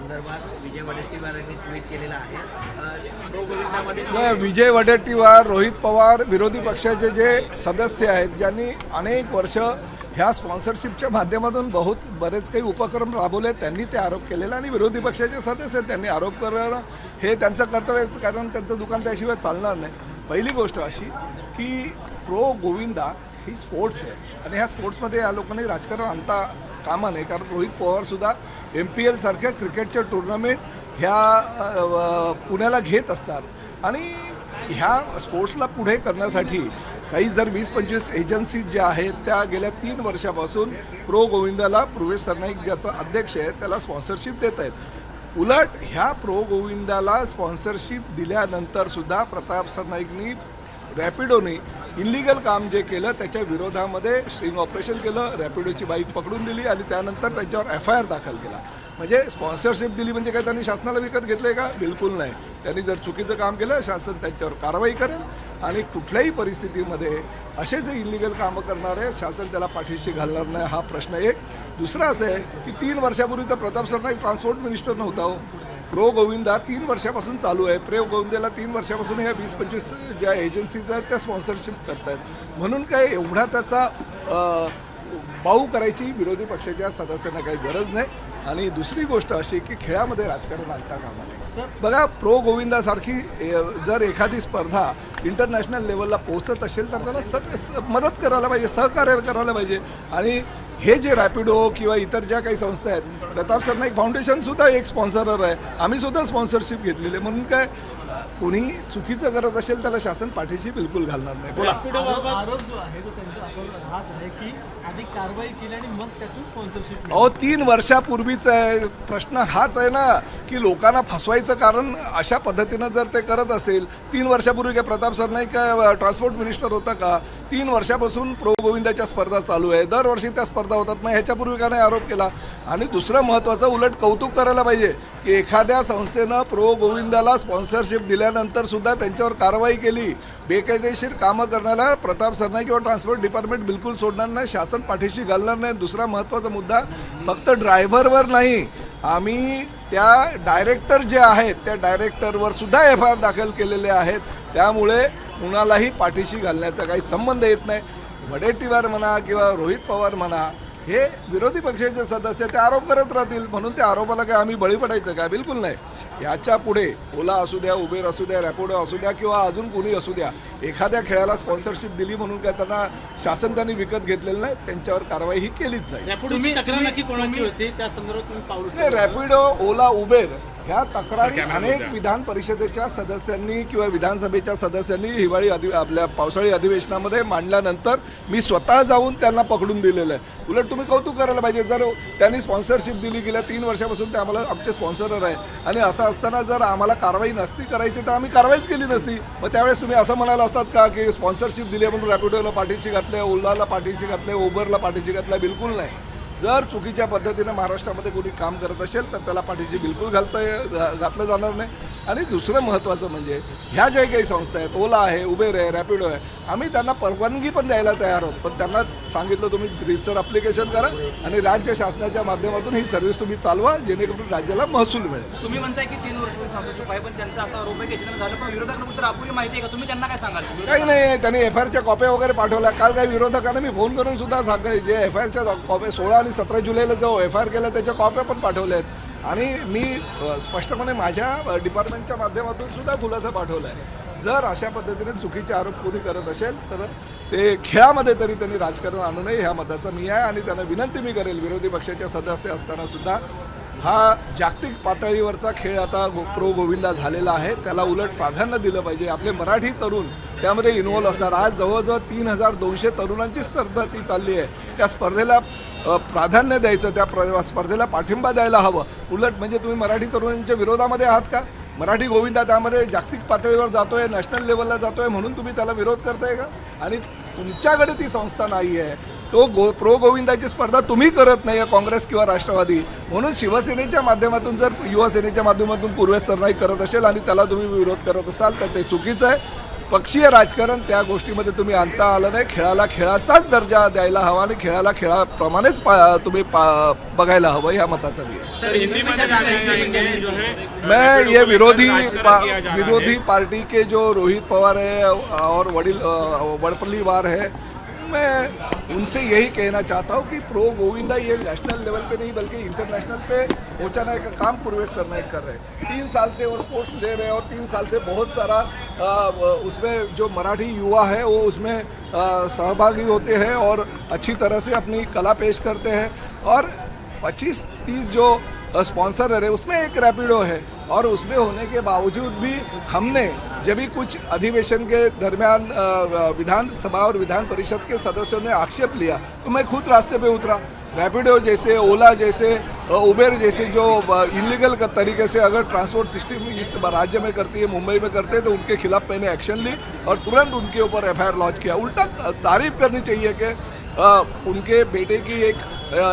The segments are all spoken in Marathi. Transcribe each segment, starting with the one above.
संदर्भात विजय वडेट्टीवार यांनी ट्विट केलेलं आहे। प्रो गोविंदामध्ये विजय वडेट्टीवार, रोहित पवार, विरोधी पक्षाचे जे सदस्य आहेत ज्यांनी अनेक वर्ष ह्या स्पॉन्सरशिपच्या माध्यमातून बरेच काही उपक्रम राबवले, त्यांनी ते आरोप केलेला आणि विरोधी पक्षाचे सदस्य त्यांनी आरोप करणं हे त्यांचं कर्तव्य आहे, कारण त्यांचं दुकान त्याशिवाय चालणार नाही। पहिली गोष्ट अशी की प्रो गोविंदा ही स्पोर्ट्स आहे आणि ह्या स्पोर्ट्समध्ये या लोकांनी राजकारण आणता कामा नये, कारण रोहित पवारसुद्धा MPL सारख्या क्रिकेटच्या टुर्नामेंट ह्या पुण्याला घेत असतात आणि ह्या स्पोर्ट्सला पुढे करण्यासाठी काही जर 20-25 एजन्सीज ज्या आहेत त्या गेल्या 3 वर्षापासून प्रो गोविंदाला प्रवेश सरनाईक ज्याचा अध्यक्ष आहे त्याला स्पॉन्सरशिप देत आहेत। उलट ह्या प्रो गोविंदाला स्पॉन्सरशिप दिल्यानंतर सुद्धा प्रताप सरनाईकनी रॅपिडोने इलिगल काम जे केलं त्याच्या विरोधामध्ये स्ट्रिंग ऑपरेशन केलं, रॅपिडोची बाईक पकडून दिली आणि त्यानंतर त्यांच्यावर FIR दाखल केला। म्हणजे स्पॉन्सरशिप दिली म्हणजे काय त्यांनी शासनाला विकत घेतलंय का? बिलकुल नाही। त्यांनी जर चुकीचं काम केलं शासन त्यांच्यावर कारवाई करेल आणि कुठल्याही परिस्थितीमध्ये असे जे इलिगल कामं करणारे शासन त्याला पाठीशी घालणार नाही, हा प्रश्न एक। दुसरा असं आहे की 3 वर्षापूर्वी तर प्रताप सरनाईक ट्रान्सपोर्ट मिनिस्टर नव्हता हो। प्रो गोविंदा 3 वर्षापासून चालू आहे। प्रो गोविंदाला 3 वर्षापासून ह्या 20-25 ज्या एजन्सीज आहेत त्या स्पॉन्सरशिप करतायत, म्हणून काय एवढा त्याचा बाऊ करायची विरोधी पक्षाच्या सदस्यांना काही गरज नाही। आणि दुसरी गोष्ट अशी की खेळामध्ये राजकारण आणता कामा नये। बघा, प्रो गोविंदासारखी जर एखादी स्पर्धा इंटरनॅशनल लेवलला पोहोचत असेल तर त्याला मदत करायला पाहिजे, सहकार्य करायला पाहिजे। आणि हे जे रॅपिडो किंवा इतर ज्या काही संस्था आहेत, प्रताप सरनाईक फाउंडेशनसुद्धा एक स्पॉन्सरर आहे, आम्हीसुद्धा स्पॉन्सरशिप घेतलेली आहे, म्हणून काय कोणी चुकीचं करत असेल त्याला शासन पाठीशी बिलकुल घालणार नाही। बोला। आरोप जो आहे तो त्यांचा असं हाच आहे की आधी कारवाई केली आणि मग त्यातून स्पॉन्सरशिप। अहो 3 वर्षापूर्वीच आहे प्रश्न, हाच आहे ना की लोकांना फसवायचं। कारण अशा पद्धतीनं जर ते करत असेल, 3 वर्षापूर्वी काय प्रताप सरनाईक काय ट्रान्सपोर्ट मिनिस्टर होता का? 3 वर्षापासून प्रो गोविंदाच्या स्पर्धा चालू आहे, दरवर्षी त्या स्पर्धा होतात, मग ह्याच्यापूर्वी का नाही आरोप केला? आणि दुसरं महत्त्वाचं, उलट कौतुक करायला पाहिजे की एखाद्या संस्थेनं प्रो गोविंदाला स्पॉन्सरशिप दिल्यानंतर सुद्धा त्यांच्यावर कारवाई केली। बेकायदेशीर कामं करण्याला प्रताप सरनाईक किंवा ट्रान्सपोर्ट डिपार्टमेंट बिलकुल सोडणार नाही, शासन पाठीशी घालणार नाही। दुसरा महत्त्वाचा मुद्दा, फक्त ड्रायव्हरवर नाही, आम्ही त्या डायरेक्टर जे आहेत त्या डायरेक्टरवर सुद्धा FIR दाखल केलेले आहेत, त्यामुळे कुणालाही पाठीशी घालण्याचा काही संबंध येत नाही। वडेट्टीवार म्हणा किंवा रोहित पवार म्हणा, हे विरोधी पक्षाचे सदस्य ते आरोप करत राहतील, म्हणून त्या आरोपाला काय आम्ही बळी पडायचं का? बिलकुल नाही। याच्या पुढे ओला असू द्या, उबेर असू द्या, रॅपिडो असू द्या किंवा अजून कोणी असू द्या, एखाद्या खेळाला स्पॉन्सरशिप दिली म्हणून काय त्यांना शासन त्यांनी विकत घेतलेलं नाही, त्यांच्यावर कारवाई ही केलीच जाईल। रॅपिडोची तक्रार नक्की कोणाची होती त्या संदर्भात तुम्ही पाऊल? रॅपिडो, ओला, उबेर ह्या तक्रारी अनेक विधान परिषदेच्या सदस्यांनी किंवा विधानसभेच्या सदस्यांनी हिवाळी आपल्या पावसाळी अधिवेशनामध्ये मांडल्यानंतर मी स्वतः जाऊन त्यांना पकडून दिलेलं आहे। उलट तुम्ही कौतुक करायला पाहिजे, जर त्यांनी स्पॉन्सरशिप दिली गेल्या 3 वर्षापासून ते आम्हाला आमचे स्पॉन्सरर आहे आणि असं असताना जर आम्हाला कारवाई नसती करायची तर आम्ही कारवाईच केली नसती। मग त्यावेळेस तुम्ही असं म्हणायला असतात का की स्पॉन्सरशिप दिली म्हणून रॅपिडोला पाठीशी घातले, ओलाला पाठीशी घातले, उबरला पाठीशी घातला? बिलकुल नाही। जर चुकीच्या पद्धतीनं महाराष्ट्रामध्ये कोणी काम करत असेल तर त्याला पाठीशी बिलकुल घातलं जाणार नाही। आणि दुसरं महत्त्वाचं म्हणजे ह्या ज्या काही संस्था आहेत, ओला आहे, उबेर आहे, रॅपिडो आहे, आम्ही त्यांना परवानगी पण द्यायला तयार आहोत, पण त्यांना सांगितलं तुम्ही रीतसर अप्लिकेशन करा आणि राज्य शासनाच्या माध्यमातून ही सर्व्हिस तुम्ही चालवा, जेणेकरून राज्याला महसूल मिळेल। तुम्ही म्हणताय की 3 वर्ष स्पॉन्सरशिप आहे, पण त्यांचा असा आरोप आहे की याच्यानं झालं, पण विरोधकांना तर अपुरी माहिती आहे का? तुम्ही त्यांना काय सांगाल? काही नाही, त्यांनी FIRच्या कॉप्या वगैरे पाठवल्या। काल काही विरोधकांना मी फोन करून सुद्धा जे FIRच्या कॉप्या 16 आणि 17 जुलैला जो FIR केला त्याच्या कॉप्या पण पाठवल्या आहेत आणि मी स्पष्टपणे माझ्या डिपार्टमेंटच्या माध्यमातून सुद्धा खुलासा पाठवला आहे। जर अशा पद्धतीने चुकीचे आरोप कोणी करत असेल तर ते खेळामध्ये तरी त्यांनी राजकारण आणू नये, ह्या मताचा मी आहे। आणि त्यांना विनंती मी करेल, विरोधी पक्षाचे सदस्य असताना सुद्धा हा जागतिक पातळीवरचा खेळ आता प्रो गोविंदा झालेला आहे, त्याला उलट प्राधान्य दिलं पाहिजे। आपले मराठी तरुण त्यामध्ये इन्व्हॉल्व असणार। आज जवळजवळ 3200 तरुणांची स्पर्धा ती चालली आहे, त्या स्पर्धेला प्राधान्य द्यायचं, त्या स्पर्धेला पाठिंबा द्यायला हवं। उलट म्हणजे तुम्ही मराठी तरुणांच्या विरोधामध्ये आहात का? मराठी गोविंदा त्यामध्ये जागतिक पातळीवर जातोय, नॅशनल लेवलला जातोय, म्हणून तुम्ही त्याला विरोध करताय का? आणि तुमच्याकडे ती संस्था नाही आहे, तो प्रो गोविंदाची स्पर्धा तुम्ही करत नाही आहे काँग्रेस किंवा राष्ट्रवादी, म्हणून शिवसेनेच्या माध्यमातून जर युवा सेनेच्या माध्यमातून पूर्वेश सरनाईक करत असेल आणि त्याला तुम्ही विरोध करत असाल तर ते चुकीचं आहे। पक्षीय राजकारण त्या गोष्टीमध्ये तुम्ही आणता आलं नाही. खेळाला खेळाचाच दर्जा द्यायला हवा आणि खेळाला खेळाप्रमाणेच तुम्ही बघायला हवं, या मताचा मी आहे. सर हिंदी में जो है मैं ये विरोधी पार्टी के जो रोहित पवार है और वड़पल्ली वार है, मैं उनसे यही कहना चाहता हूँ कि प्रो गोविंदा ये नेशनल लेवल पे नहीं बल्कि इंटरनेशनल पे पहुँचाने का काम पूर्वेश सरनाइक कर रहे हैं. 3 साल से वो स्पोर्ट्स ले रहे हैं और 3 साल से बहुत सारा उसमें जो मराठी युवा है वो उसमें सहभागी होते हैं और अच्छी तरह से अपनी कला पेश करते हैं. और 25-30 जो स्पॉन्सर रहे उसमें एक रैपिडो है और उसमें होने के बावजूद भी हमने जब भी कुछ अधिवेशन के दरमियान विधानसभा और विधान परिषद के सदस्यों ने आक्षेप लिया तो मैं खुद रास्ते पे उतरा. रैपिडो जैसे, ओला जैसे, उबेर जैसे जो इलीगल तरीके से अगर ट्रांसपोर्ट सिस्टम इस राज्य में करती है, मुंबई में करते हैं, तो उनके खिलाफ मैंने एक्शन ली और तुरंत उनके ऊपर FIR लॉन्च किया. उल्टा तारीफ करनी चाहिए कि उनके बेटे की एक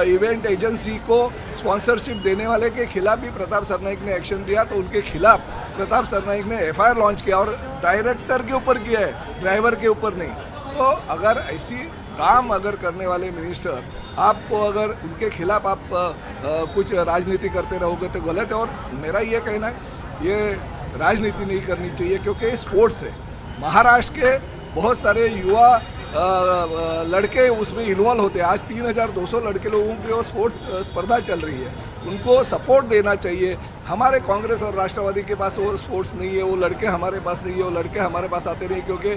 इवेंट एजेंसी को स्पॉन्सरशिप देने वाले के खिलाफ भी प्रताप सरनाइक ने एक्शन दिया, तो उनके खिलाफ प्रताप सरनाइक ने FIR लॉन्च किया और डायरेक्टर के ऊपर किया है, ड्राइवर के ऊपर नहीं. तो अगर ऐसी काम अगर करने वाले मिनिस्टर आपको अगर उनके खिलाफ आप कुछ राजनीति करते रहोगे तो गलत है. और मेरा ये कहना है ये राजनीति नहीं करनी चाहिए क्योंकि स्पोर्ट्स है. महाराष्ट्र के बहुत सारे युवा लड़के उसमें इन्वॉल्व होते हैं. आज 3200 लड़के लोगों की वो स्पोर्ट्स स्पर्धा चल रही है, उनको सपोर्ट देना चाहिए. हमारे कांग्रेस और राष्ट्रवादी के पास वो स्पोर्ट्स नहीं है, वो लड़के हमारे पास नहीं है, वो लड़के हमारे पास आते नहीं क्योंकि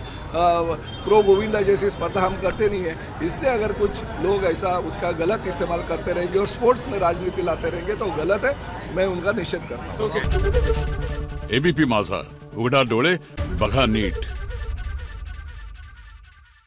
प्रो गोविंदा जैसी स्पर्धा हम करते नहीं है. इसलिए अगर कुछ लोग ऐसा उसका गलत इस्तेमाल करते रहेंगे और स्पोर्ट्स में राजनीति लाते रहेंगे तो गलत है. मैं उनका निषेध करता हूँ. ABP माझा, उघडा डोळे बघा नीट.